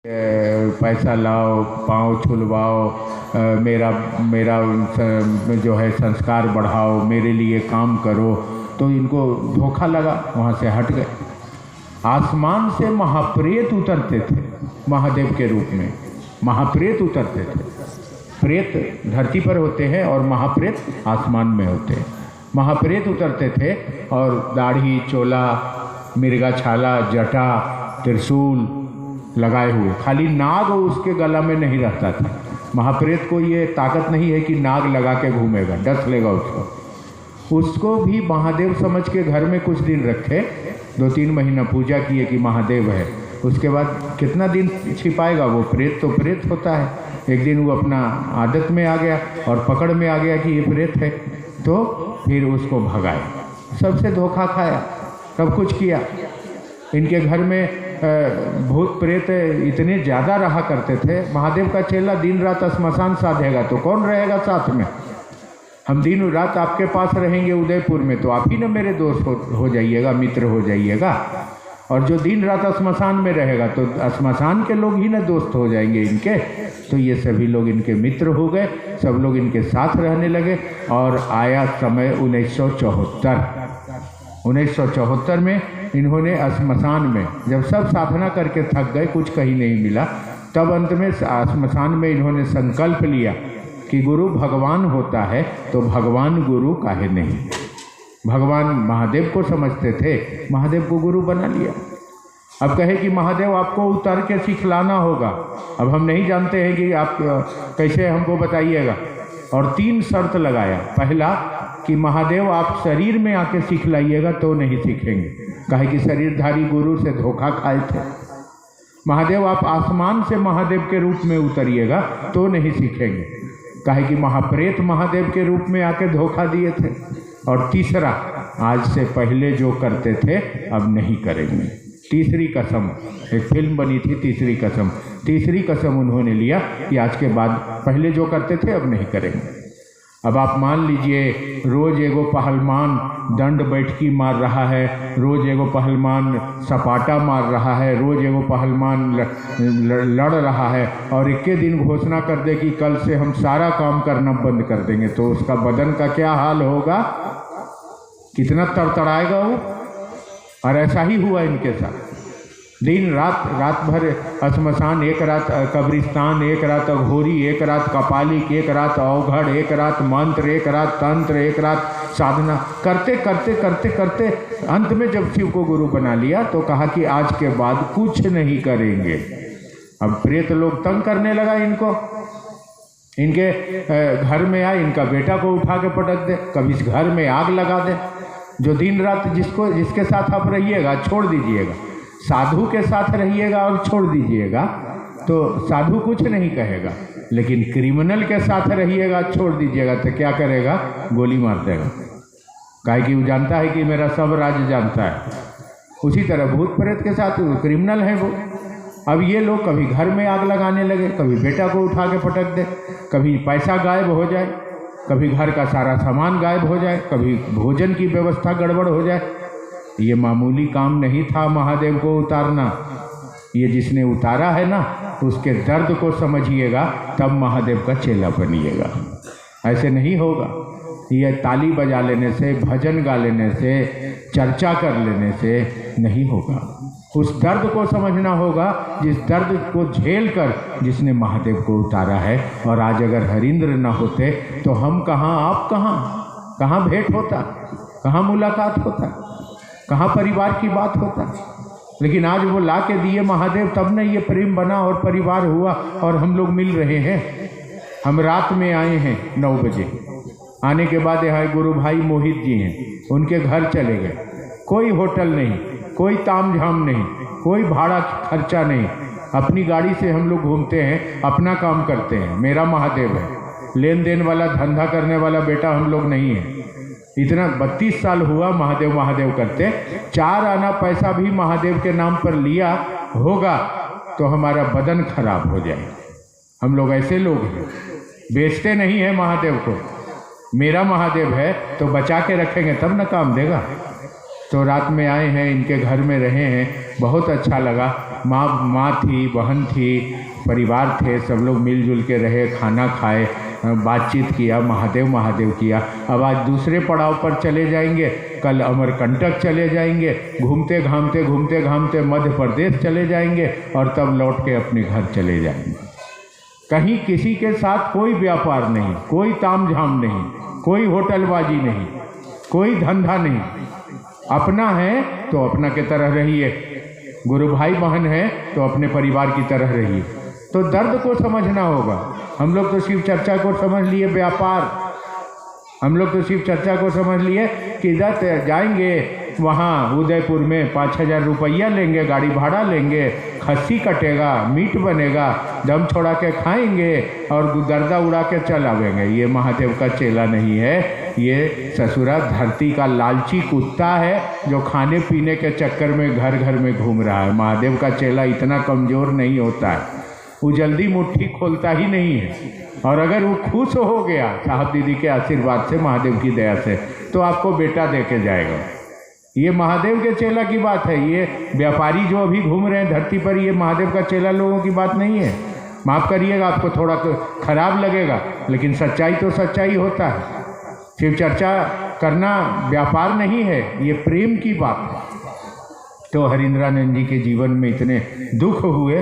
पैसा लाओ, पाँव छुलवाओ, मेरा मेरा जो है संस्कार बढ़ाओ, मेरे लिए काम करो। तो इनको धोखा लगा, वहाँ से हट गए। आसमान से महाप्रेत उतरते थे महादेव के रूप में, महाप्रेत उतरते थे। प्रेत धरती पर होते हैं और महाप्रेत आसमान में होते हैं। महाप्रेत उतरते थे और दाढ़ी, चोला, मिर्गा छाला, जटा, त्रिशूल लगाए हुए। खाली नाग उसके गला में नहीं रहता था। महाप्रेत को ये ताकत नहीं है कि नाग लगा के घूमेगा, डस लेगा उसको भी महादेव समझ के घर में कुछ दिन रखे, 2-3 महीना पूजा किए कि महादेव है। उसके बाद कितना दिन छिपाएगा वो प्रेत, तो प्रेत होता है। एक दिन वो अपना आदत में आ गया और पकड़ में आ गया कि ये प्रेत है, तो फिर उसको भगाया, सबसे धोखा खाया, सब कुछ किया। इनके घर में भूत प्रेत इतने ज़्यादा रहा करते थे। महादेव का चेला दिन रात श्मशान साधेगा तो कौन रहेगा साथ में? हम दिन रात आपके पास रहेंगे उदयपुर में, तो आप ही ना मेरे दोस्त हो जाइएगा, मित्र हो जाइएगा। और जो दिन रात श्मशान में रहेगा तो श्मशान के लोग ही ना दोस्त हो जाएंगे इनके। तो ये सभी लोग इनके मित्र हो गए, सब लोग इनके साथ रहने लगे। और आया समय 1974 में इन्होंने श्मशान में, जब सब साधना करके थक गए, कुछ कहीं नहीं मिला, तब अंत में श्मशान में इन्होंने संकल्प लिया कि गुरु भगवान होता है तो भगवान गुरु काहे नहीं। भगवान महादेव को समझते थे, महादेव को गुरु बना लिया। अब कहे कि महादेव आपको उतर के सिखलाना होगा। अब हम नहीं जानते हैं कि आप कैसे, हमको बताइएगा। और 3 शर्त लगाया। पहला कि महादेव आप शरीर में आके सिखलाइएगा तो नहीं सीखेंगे, कहे कि शरीरधारी गुरु से धोखा खाए थे। महादेव आप आसमान से महादेव के रूप में उतरिएगा तो नहीं सीखेंगे, कहे कि महाप्रेत महादेव के रूप में आके धोखा दिए थे। और तीसरा, आज से पहले जो करते थे अब नहीं करेंगे। तीसरी कसम, एक फिल्म बनी थी तीसरी कसम। तीसरी कसम उन्होंने लिया कि आज के बाद पहले जो करते थे अब नहीं करेंगे। अब आप मान लीजिए, रोज एगो पहलवान दंड बैठकी मार रहा है, रोज एगो पहलवान सपाटा मार रहा है, रोज एगो पहलवान लड़ रहा है, और एक दिन घोषणा कर दे कि कल से हम सारा काम करना बंद कर देंगे, तो उसका बदन का क्या हाल होगा, कितना तड़तड़ाएगा वो। और ऐसा ही हुआ इनके साथ। दिन रात भर श्मशान, एक रात कब्रिस्तान, एक रात अघोरी, एक रात कपालिक, एक रात अवघड़, एक रात मंत्र, एक रात तंत्र, एक रात साधना करते करते करते करते अंत में जब शिव को गुरु बना लिया तो कहा कि आज के बाद कुछ नहीं करेंगे। अब प्रेत लोग तंग करने लगा इनको। इनके घर में आए, इनका बेटा को उठा के पटक दे, कभी इस घर में आग लगा दे। जो दिन रात जिसके साथ आप रहिएगा छोड़ दीजिएगा, साधु के साथ रहिएगा और छोड़ दीजिएगा तो साधु कुछ नहीं कहेगा, लेकिन क्रिमिनल के साथ रहिएगा छोड़ दीजिएगा तो क्या करेगा, गोली मार देगा। काहे कि वो जानता है कि मेरा सब राज जानता है। उसी तरह भूत प्रेत के साथ क्रिमिनल है वो। अब ये लोग कभी घर में आग लगाने लगे, कभी बेटा को उठा के पटक दे, कभी पैसा गायब हो जाए, कभी घर का सारा सामान गायब हो जाए, कभी भोजन की व्यवस्था गड़बड़ हो जाए। ये मामूली काम नहीं था महादेव को उतारना। ये जिसने उतारा है ना, उसके दर्द को समझिएगा, तब महादेव का चेला बनिएगा। ऐसे नहीं होगा। ये ताली बजा लेने से, भजन गा लेने से, चर्चा कर लेने से नहीं होगा। उस दर्द को समझना होगा, जिस दर्द को झेल कर जिसने महादेव को उतारा है। और आज अगर हरिंद्र न होते तो हम कहाँ, आप कहाँ, कहाँ भेंट होता, कहाँ मुलाकात होता, कहाँ परिवार की बात होता। लेकिन आज वो ला के दिए महादेव, तब न ये प्रेम बना और परिवार हुआ और हम लोग मिल रहे हैं। हम रात में आए हैं 9 बजे, आने के बाद यहाँ गुरु भाई मोहित जी हैं, उनके घर चले गए। कोई होटल नहीं, कोई ताम झाम नहीं, कोई भाड़ा खर्चा नहीं, अपनी गाड़ी से हम लोग घूमते हैं, अपना काम करते हैं। मेरा महादेव है, लेन देन वाला धंधा करने वाला बेटा हम लोग नहीं है। इतना 32 साल हुआ महादेव महादेव करते। 4 आना पैसा भी महादेव के नाम पर लिया होगा तो हमारा बदन खराब हो जाए। हम लोग ऐसे लोग हैं, बेचते नहीं हैं महादेव को। मेरा महादेव है तो बचा के रखेंगे तब न काम देगा। तो रात में आए हैं, इनके घर में रहे हैं, बहुत अच्छा लगा। माँ थी, बहन थी, परिवार थे, सब लोग मिलजुल के रहे, खाना खाए, बातचीत किया, महादेव महादेव किया। अब आज दूसरे पड़ाव पर चले जाएंगे, कल अमरकंटक चले जाएंगे, घूमते घामते मध्य प्रदेश चले जाएंगे और तब लौट के अपने घर चले जाएंगे। कहीं किसी के साथ कोई व्यापार नहीं, कोई तामझाम नहीं, कोई होटलबाजी नहीं, कोई धंधा नहीं। अपना है तो अपना के तरह रहिए, गुरु भाई बहन है तो अपने परिवार की तरह रहिए। तो दर्द को समझना होगा। हम लोग तो शिव चर्चा को समझ लिए व्यापार, हम लोग तो शिव चर्चा को समझ लिए कि इधर जाएंगे, वहाँ उदयपुर में 5,000 रुपया लेंगे, गाड़ी भाड़ा लेंगे, खस्सी कटेगा, मीट बनेगा, दम छोड़ा के खाएंगे और गर्दा उड़ा के चल आवेंगे। ये महादेव का चेला नहीं है, ये ससुरा धरती का लालची कुत्ता है जो खाने पीने के चक्कर में घर घर में घूम रहा है। महादेव का चेला इतना कमज़ोर नहीं होता है, वो जल्दी मुट्ठी खोलता ही नहीं है। और अगर वो खुश हो गया साहब दीदी के आशीर्वाद से, महादेव की दया से, तो आपको बेटा दे के जाएगा। ये महादेव के चेला की बात है। ये व्यापारी जो अभी घूम रहे हैं धरती पर, ये महादेव का चेला लोगों की बात नहीं है। माफ़ करिएगा, आपको थोड़ा खराब लगेगा, लेकिन सच्चाई तो सच्चाई होता है। शिव चर्चा करना व्यापार नहीं है, ये प्रेम की बात है। तो हरिंद्रानंद जी के जीवन में इतने दुख हुए